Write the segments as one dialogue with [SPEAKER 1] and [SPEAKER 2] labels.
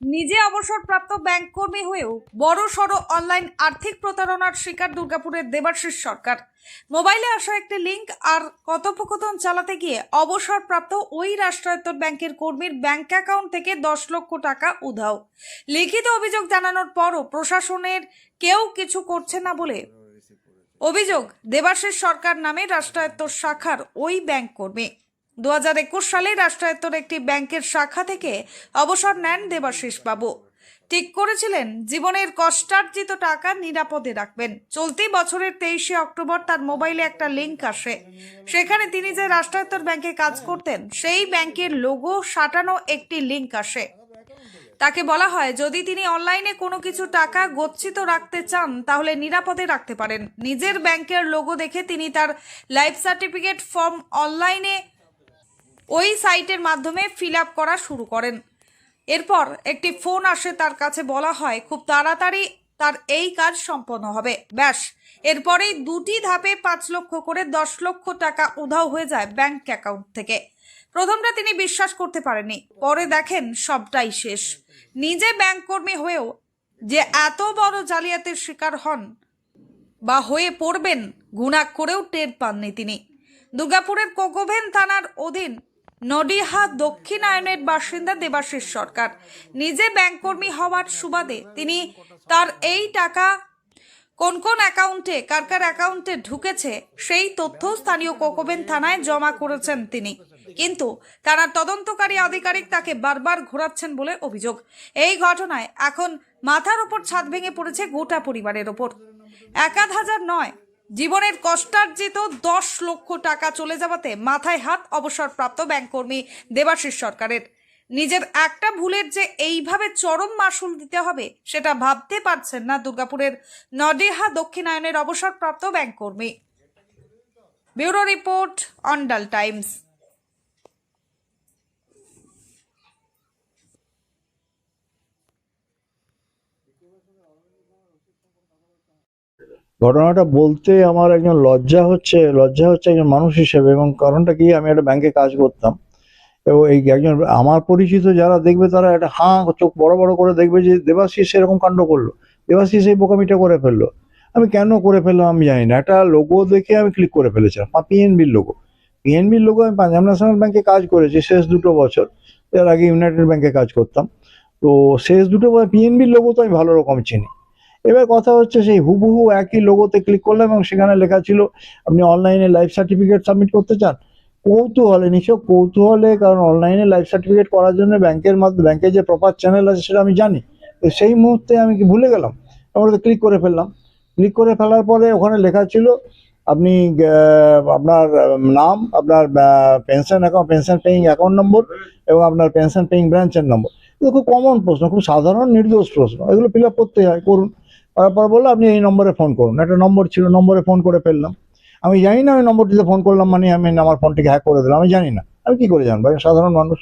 [SPEAKER 1] নিজে অবসরপ্রাপ্ত ব্যাংক কর্মী হয়েও বড় সড় অনলাইন আর্থিক প্রতারণার শিকার দুর্গাপুরের দেবাশিস সরকার। মোবাইলে আসা একটি লিঙ্ক আর কথোপকথন চালাতে গিয়ে অবসরপ্রাপ্ত ওই রাষ্ট্রায়ত্ত ব্যাংকের কর্মীর ব্যাংক অ্যাকাউন্ট থেকে 10 লক্ষ টাকা উধাও। লিখিত অভিযোগ জানানোর পরও প্রশাসনের কেউ কিছু করছে না বলে অভিযোগ দেবাশিস সরকার নামে রাষ্ট্রায়ত্ত শাখার ওই ব্যাংক কর্মী। 2021 সালে রাষ্ট্রায়ত্তর একটি ব্যাংকের শাখা থেকে অবসর নেন দেবাশিস বাবু। ঠিক করেছিলেন জীবনের কষ্টার্জিত টাকা নিরাপদে রাখবেন। চলতি বছরের 23শে অক্টোবর তার মোবাইলে একটা লিঙ্ক আসে। সেখানে তিনি যে রাষ্ট্রায়ত্তর ব্যাংকে কাজ করতেন সেই ব্যাংকের লোগো সাঁটানো একটি লিঙ্ক আসে। তাকে বলা হয় যদি তিনি অনলাইনে কোনো কিছু টাকা গচ্ছিত রাখতে চান তাহলে নিরাপদে রাখতে পারেন। নিজের ব্যাংকের লোগো দেখে তিনি তার লাইফ সার্টিফিকেট ফর্ম অনলাইনে ওই সাইটের মাধ্যমে ফিল আপ করা শুরু করেন। এরপর একটি ফোন আসে, তার কাছে বলা হয় খুব তাড়াতাড়ি তার এই কাজ সম্পন্ন হবে। ব্যাস, এরপরেই দুটি ধাপে 5 লক্ষ করে 10 লক্ষ টাকা উধাও হয়ে যায় ব্যাংক অ্যাকাউন্ট থেকে। প্রথমটা তিনি বিশ্বাস করতে পারেননি, পরে দেখেন সবটাই শেষ। নিজে ব্যাংক কর্মী হয়েও যে এত বড় জালিয়াতির শিকার হন বা হয়ে পড়বেন গুণা করেও টের পাননি তিনি। দুর্গাপুরের কোকোভেন থানার অধীন নডিহা দক্ষিণায়নের বাসিন্দা দেবাশিস সরকার। নিজে ব্যাংক কর্মী হওয়ার সুবাদে তিনি তার এই টাকা কোন কোন অ্যাকাউন্টে কার কার অ্যাকাউন্টে ঢুকেছে সেই তথ্য স্থানীয় কোকোভেন থানায় জমা করেছেন তিনি। কিন্তু থানার তদন্তকারী আধিকারিক তাকে বারবার ঘোরাচ্ছেন বলে অভিযোগ। এই ঘটনায় এখন মাথার ওপর ছাদ ভেঙে পড়েছে গোটা পরিবারের ওপর। 1,000 নয়, জীবনের কষ্টার্জিত 10 লক্ষ টাকা চলে যাওয়াতে মাথায় হাত অবসরপ্রাপ্ত ব্যাংক কর্মী দেবাশিস সরকারের। নিজের একটা ভুলের যে এইভাবে চরম মাসুল দিতে হবে সেটা ভাবতে পারছেন না দুর্গাপুরের নডিহা দক্ষিণায়নের অবসরপ্রাপ্ত ব্যাংক কর্মী। Bureau report, Andal Times.
[SPEAKER 2] ঘটনাটা বলতে আমার একজন লজ্জা হচ্ছে একজন মানুষ হিসেবে। এবং কারণটা কি, আমি একটা ব্যাংকে কাজ করতাম এবং এই একজন আমার পরিচিত যারা দেখবে তারা একটা চোখ বড় বড় করে দেখবে যে দেবাশিস এরকম কাণ্ড করলো, দেবাশিস এই বোকামিটা করে ফেললো। আমি কেন করে ফেললাম আমি জানি না, একটা লোগো দেখে আমি ক্লিক করে ফেলেছিলাম, পিএনবির লোগো। আমি পাঞ্জাব ন্যাশনাল ব্যাংকে কাজ করেছি শেষ 2 বছর, এর আগে ইউনাইটেড ব্যাংকে কাজ করতাম। তো শেষ 2 বছর পিএনবির লোগো তো আমি ভালো রকম চিনি। এবার কথা হচ্ছে সেই হুবহু একই লোগোতে ক্লিক করলাম এবং সেখানে লেখা ছিল আপনি অনলাইনে লাইফ সার্টিফিকেট সাবমিট করতে চান। কৌতূহলে, কারণ অনলাইনে লাইফ সার্টিফিকেট করার জন্য ব্যাংকের যে প্রপার চ্যানেল আছে সেটা আমি জানি। তো সেই মুহূর্তে আমি কি ভুলে গেলাম, আমরা তো ক্লিক করে ফেললাম। ক্লিক করে ফেলার পরে ওখানে লেখা ছিল আপনি আপনার নাম, আপনার পেনশন পেইং অ্যাকাউন্ট নম্বর এবং আপনার পেনশন পেইং ব্রাঞ্চের নম্বর। এগুলো খুব কমন প্রশ্ন, খুব সাধারণ নির্দোষ প্রশ্ন, এগুলো ফিল আপ করতে হয়, করুন। তারপর বললো আপনি এই নম্বরে ফোন করুন। একটা নম্বর ছিল, নম্বরে ফোন করে ফেললাম। আমি জানি না ওই নম্বরটিতে ফোন করলাম মানে আমি আমার ফোনটিকে হ্যাক করে দিলাম, আমি জানি না, আমি কি করে জানবো, আমি সাধারণ মানুষ।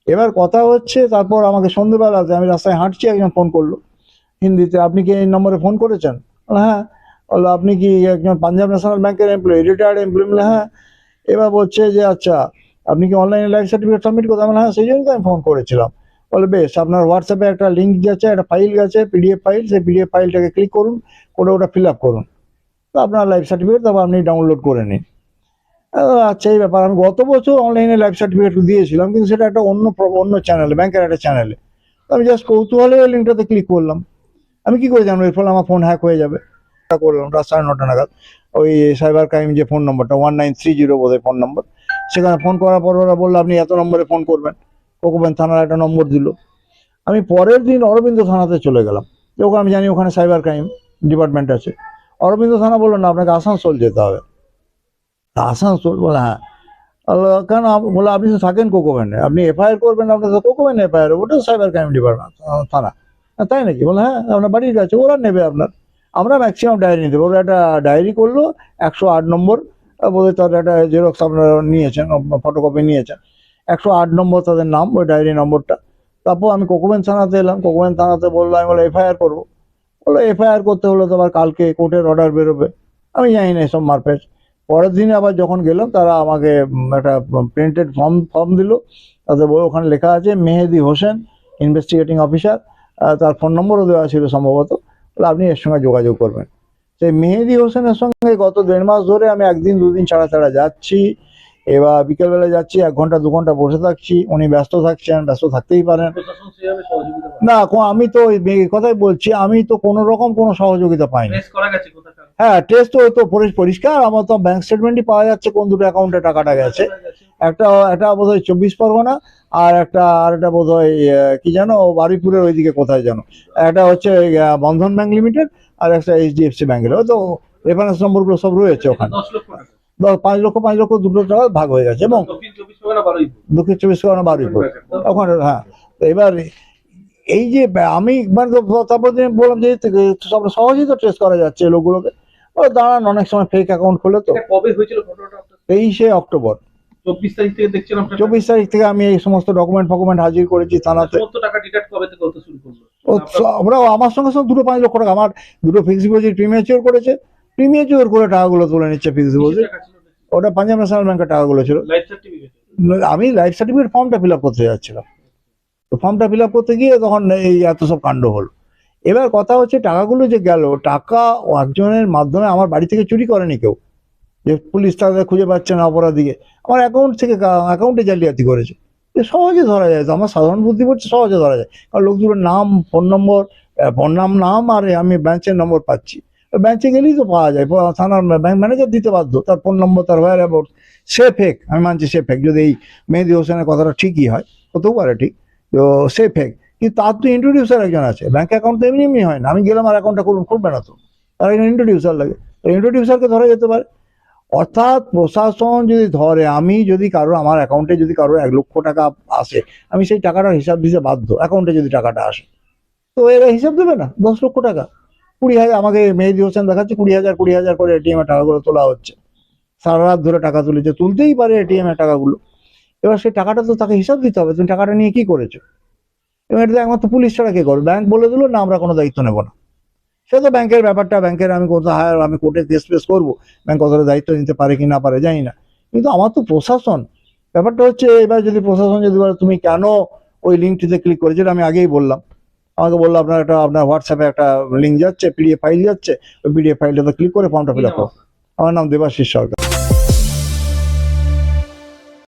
[SPEAKER 2] এবার কথা হচ্ছে তারপর আমাকে সন্ধ্যেবেলাতে আমি রাস্তায় হাঁটছি, একজন ফোন করলো হিন্দিতে, আপনি কি এই নম্বরে ফোন করেছেন? হ্যাঁ। বললো আপনি কি একজন পাঞ্জাব ন্যাশনাল ব্যাংকের এমপ্লয়ি, রিটায়ার্ড এমপ্লয়ি? হ্যাঁ। এবার বলছে যে আচ্ছা আপনি কি অনলাইনে লাইফ সার্টিফিকেট সাবমিট করতে? হ্যাঁ, সেই জন্য তো আমি ফোন করেছিলাম। বলে বেশ, আপনার হোয়াটসঅ্যাপে একটা লিঙ্ক গেছে, একটা ফাইল গেছে, পিডিএফ ফাইল, সেই পিডিএফ ফাইলটাকে ক্লিক করুন, করে ওটা ফিল আপ করুন, তো আপনার লাইফ সার্টিফিকেট তারপর আপনি ডাউনলোড করে নিন। আচ্ছা, এই ব্যাপার। আমি গত বছর অনলাইনে লাইফ সার্টিফিকেট দিয়েছিলাম, কিন্তু সেটা একটা অন্য চ্যানেলে, ব্যাংকের একটা চ্যানেলে। আমি জাস্ট কৌতূহলে ওই লিঙ্কটাতে ক্লিক করলাম। আমি কি করে জানবো এর ফলে আমার ফোন হ্যাক হয়ে যাবে? করলাম রাত 9:30 নাগাদ, ওই সাইবার ক্রাইম যে ফোন নম্বরটা 1930 বোধহয় ফোন নম্বর, সেখানে ফোন করার পর ওরা বললো আপনি এত নম্বরে ফোন করবেন। কোকোভেন থানার একটা নম্বর দিল। আমি পরের দিন অরবিন্দ থানাতে চলে গেলাম, ওখানে আমি জানি ওখানে সাইবার ক্রাইম ডিপার্টমেন্ট আছে। অরবিন্দ থানা বললো না, আপনাকে আসানসোল যেতে হবে। আসানসোল? বলে হ্যাঁ। কেন? বলে আপনি তো থাকেন কোকোভেনে, আপনি এফআইআর করবেন, আপনার তো কোকোভেন এফআইআর, ওটা সাইবার ক্রাইম ডিপার্টমেন্ট থানা। তাই নাকি? বলে হ্যাঁ, আপনার বাড়ির কাছে, ওরা নেবে আপনার। আমরা ম্যাক্সিমাম ডায়েরি নিতে পারবো। একটা ডায়েরি করলো 108 নম্বর, বোধহয় তাদের একটা জেরক্স আপনারা নিয়েছেন, ফটোকপি নিয়েছেন, 108 নম্বর তাদের নাম, ওই ডায়েরি নম্বরটা। তারপর আমি কোকোভেন থানাতে এলাম। কোকোভেন থানাতে বললো, আমি বলো এফআইআর করবো। বললো এফআইআর করতে হলো তো আবার কালকে কোর্টের অর্ডার বেরোবে। আমি জানি না এসব মারপ্যাচ। পরের দিনে আবার যখন গেলাম, তারা আমাকে একটা প্রিন্টেড ফর্ম দিল। তাতে ওখানে লেখা আছে মেহেদি হোসেন, ইনভেস্টিগেটিং অফিসার, তার ফোন নম্বরও দেওয়া ছিল সম্ভবত, বলে আপনি এর সঙ্গে যোগাযোগ করবেন। সেই মেহেদি হোসেনের সঙ্গে গত 1.5 মাস ধরে আমি একদিন দুদিন ছাড়া ছাড়া যাচ্ছি, এবার বিকেলবেলা যাচ্ছি, 1 ঘন্টা 2 ঘন্টা বসে থাকছি, উনি ব্যস্ত থাকছেন, ব্যস্ত থাকতেই পারেন
[SPEAKER 3] প্রশাসন সেভাবে সহযোগিতা করে
[SPEAKER 2] না। আমি তো এই কথাই বলছি, আমি তো কোনো রকম কোনো সহযোগিতা পাইনি।
[SPEAKER 3] ট্রেস করা গেছে কোথাকার
[SPEAKER 2] হ্যাঁ, টেস্ট তো পরিষ্কার, আমার তো ব্যাংক স্টেটমেন্টই পাওয়া যাচ্ছে কোন দুটো অ্যাকাউন্টে টাকাটা গেছে। একটা বোধহয় 24 পরগনা, আর একটা বোধহয় কি জানো বারুইপুরের ওইদিকে কোথায় জানো, একটা হচ্ছে বন্ধন ব্যাংক লিমিটেড, আর একটা HDFC ব্যাংকের। ওই তো রেফারেন্স নম্বরগুলো সব রয়েছে ওখানে।
[SPEAKER 3] 10 লক্ষ টাকা
[SPEAKER 2] 5 লক্ষ দুটো টাকা ভাগ হয়ে গেছে, এবং
[SPEAKER 3] দক্ষিণ 24 পরগনা বারুইপুর।
[SPEAKER 2] দক্ষিণ 24 পরগনা বারুইপুর ওখানে। হ্যাঁ, তো এবার এই যে আমি মানে তারপর বললাম যে সব সহজেই তো ট্রেস করা যাচ্ছে এই লোকগুলোকে। ও দাঁড়ান, অনেক সময় ফেক অ্যাকাউন্ট খোলে তো।
[SPEAKER 3] এটা কবে হয়েছিল ঘটনাটা আপনার?
[SPEAKER 2] 23শে অক্টোবর
[SPEAKER 3] 24 তারিখ থেকে দেখছেন আপনার
[SPEAKER 2] 24 তারিখ থেকে আমি এই সমস্ত ডকুমেন্ট হাজির করেছি থানাতে।
[SPEAKER 3] সমস্ত টাকা ডিডাক্ট কবে থেকে হতে শুরু করলো?
[SPEAKER 2] ওরা আমার সঙ্গে সঙ্গে দুটো 5 লক্ষ টাকা, আমার দুটো ফিক্সড ডিপোজিট প্রিমিয়াচিওর করেছে, প্রিমিয়াচিওর করে টাকাগুলো তুলে নিচ্ছে ফিক্সড ডিপোজিট। ওটা পাঞ্জাব ন্যাশনাল ব্যাংকের টাকাগুলো ছিল।
[SPEAKER 3] লাইফ সার্টিফিকেট
[SPEAKER 2] আমি লাইফ সার্টিফিকেট ফর্মটা ফিল আপ করতে যাচ্ছিলাম, তো ফর্মটা ফিল আপ করতে গিয়ে তখন এই এত সব কাণ্ড হলো। এবার কথা হচ্ছে টাকাগুলো যে গেল, টাকা একজনের মাধ্যমে আমার বাড়ি থেকে চুরি করেনি কেউ, যে পুলিশ তাদের খুঁজে পাচ্ছে না অপরাধীকে, আমার অ্যাকাউন্ট থেকে অ্যাকাউন্টে জালিয়াতি করেছে। এ সহজে ধরা যায়, তো আমার সাধারণ বুদ্ধি পড়ছে, সহজে ধরা যায়। কারণ লোক দুটোর নাম, ফোন নম্বর, নাম আর আমি ব্রাঞ্চের নম্বর পাচ্ছি। ব্রাঞ্চে গেলেই তো পাওয়া যায়, থানার ব্যাংক ম্যানেজার দিতে বাধ্য, তার ফোন নম্বর, তার ওয়্যার অ্যাবাউট। সে ফেক, আমি মানছি সে ফেক, যদি এই মেহেদি হোসেনের কথাটা ঠিকই হয়, হতেও পারে ঠিক, তো সে ফেক। কিন্তু তার তো ইন্ট্রোডিউসার একজন আছে, ব্যাংক অ্যাকাউন্ট তো এমনি এমনি হয় না, আমি গেলাম আর অ্যাকাউন্টটা খুলবে না তো, তার একজন ইন্ট্রোডিউসার লাগে, তো ইন্ট্রোডিউসারকে ধরা যেতে পারে। অর্থাৎ প্রশাসন যদি ধরে, আমি যদি আমার অ্যাকাউন্টে যদি কারোর 1 লক্ষ টাকা আসে, আমি সেই টাকাটার হিসাব দিতে বাধ্য, অ্যাকাউন্টে যদি টাকাটা আসে। তো এরা হিসাব দেবে না, 10 লক্ষ টাকা 20,000 আমাকে মেহেদি হোসেন দেখাচ্ছে, 20,000 করে ATM এর টাকাগুলো তোলা হচ্ছে, সারা রাত ধরে টাকা তুলেছে, তুলতেই পারে ATM এর টাকাগুলো। এবার সেই টাকাটা তো তাকে হিসাব দিতে হবে, তুমি টাকাটা নিয়ে কি করেছো। এবং এটা একমাত্র পুলিশ ছাড়া কে করবে? ব্যাংক বলে দিল না আমরা কোনো দায়িত্ব নেবো না, সে তো ব্যাংকের ব্যাপারটা, ব্যাংকের আমি আমি কোর্টে কেস ফেস করবো, ব্যাংক কতটা দায়িত্ব নিতে পারে কি না পারে জানি না। কিন্তু আমার তো প্রশাসন, ব্যাপারটা হচ্ছে এবার যদি প্রশাসন যদি বলে তুমি কেন ওই লিঙ্কটিতে ক্লিক করেছো, যেটা আমি আগেই বললাম, আমাকে বললো আপনার হোয়াটসঅ্যাপে একটা লিঙ্ক যাচ্ছে, PDF ফাইল যাচ্ছে, ওই PDF ফাইলটাতে ক্লিক করে ফর্মটা ফিল আপ করো। আমার নাম দেবাশিস সরকার।